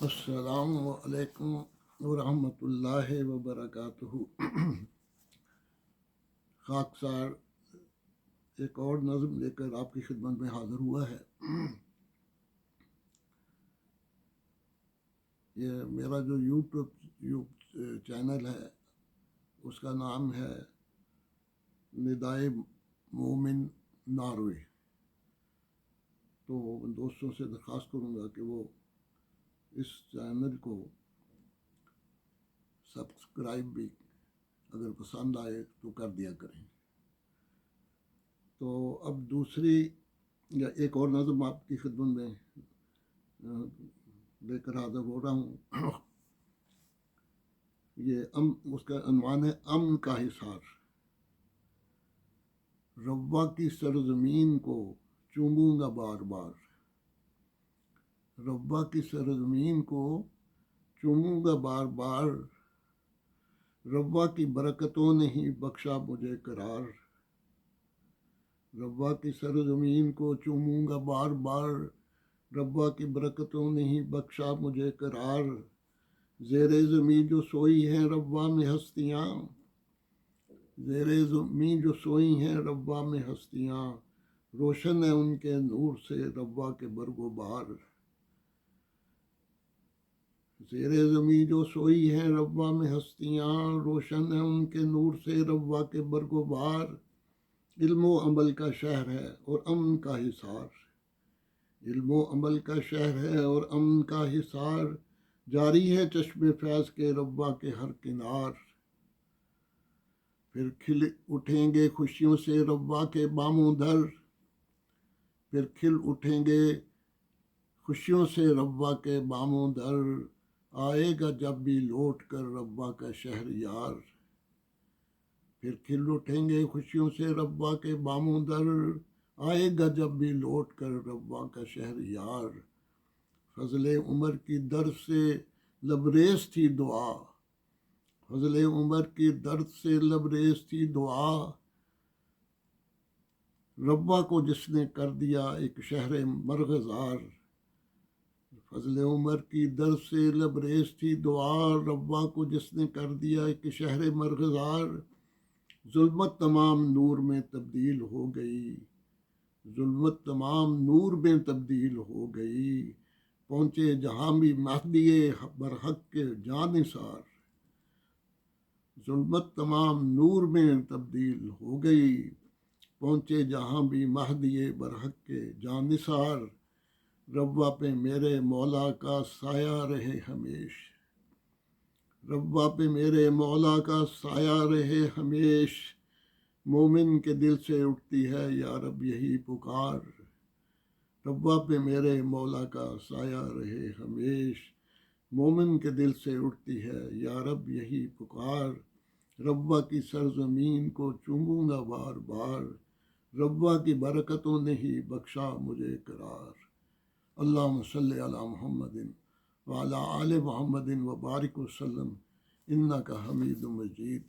السلام علیکم ورحمۃ اللہ وبرکاتہ۔ خاکسار ایک اور نظم لے کر آپ کی خدمت میں حاضر ہوا ہے۔ یہ میرا جو یوٹیوب چینل ہے اس کا نام ہے ندائے مومن ناروے۔ تو دوستوں سے درخواست کروں گا کہ وہ اس چینل کو سبسکرائب بھی اگر پسند آئے تو کر دیا کریں۔ تو اب دوسری یا ایک اور نظم آپ کی خدمت میں لے کر حاضر ہو رہا ہوں۔ یہ اس کا عنوان ہے امن کا حصار۔ ربا کی سرزمین کو چوموں گا بار بار، ربا کی سرزمین کو چوموں گا بار بار، ربا کی برکتوں نے ہی بخشا مجھے قرار، ربا کی سرزمین کو چوموں گا بار بار، ربا کی برکتوں نے ہی بخشا مجھے قرار، زیر زمین جو سوئی ہیں ربا میں ہستیاں، زیر زمین جو سوئی ہیں ربا میں ہستیاں، روشن ہے ان کے نور سے ربا کے برگ و بہار، زیر زمین جو سوئی ہیں ربا میں ہستیاں، روشن ہے ان کے نور سے ربا کے برگ و بہار، علم و عمل کا شہر ہے اور امن کا حصار، علم و عمل کا شہر ہے اور امن کا حصار، جاری ہے چشم فیض کے ربا کے ہر کنار، پھر کھل اٹھیں گے خوشیوں سے ربا کے باموں در، پھر کھل اٹھیں گے خوشیوں سے ربا کے باموں در، آئے گا جب بھی لوٹ کر ربا کا شہر یار، پھر کھل اٹھیں گے خوشیوں سے ربا کے باموں در، آئے گا جب بھی لوٹ کر ربا کا شہر یار، فضل عمر کی درد سے لبریز تھی دعا، فضل عمر کی درد سے لبریز تھی دعا، ربا کو جس نے کر دیا ایک شہر مرغزار، فضل عمر کی درد سے لبریز تھی دعا، ربا کو جس نے کر دیا ایک شہر مرغزار، ظلمت تمام نور میں تبدیل ہو گئی، ظلمت تمام نور میں تبدیل ہو گئی، پہنچے جہاں بھی مہدی برحق کے جانثار، ظلمت تمام نور میں تبدیل ہو گئی، پہنچے جہاں بھی مہدی برحق کے جانثار، ربا پہ میرے مولا کا سایہ رہے ہمیش، ربا پہ میرے مولا کا سایہ رہے ہمیش، مومن کے دل سے اٹھتی ہے یا رب یہی پکار، ربا پہ میرے مولا کا سایہ رہے ہمیش، مومن کے دل سے اٹھتی ہے یا رب یہی پکار، ربا کی سرزمین کو چوموں گا بار بار، ربا کی برکتوں نے ہی بخشا مجھے قرار، اللہم صلی علی محمد وعلی آل محمد وبارک وسلم انک حمید مجید۔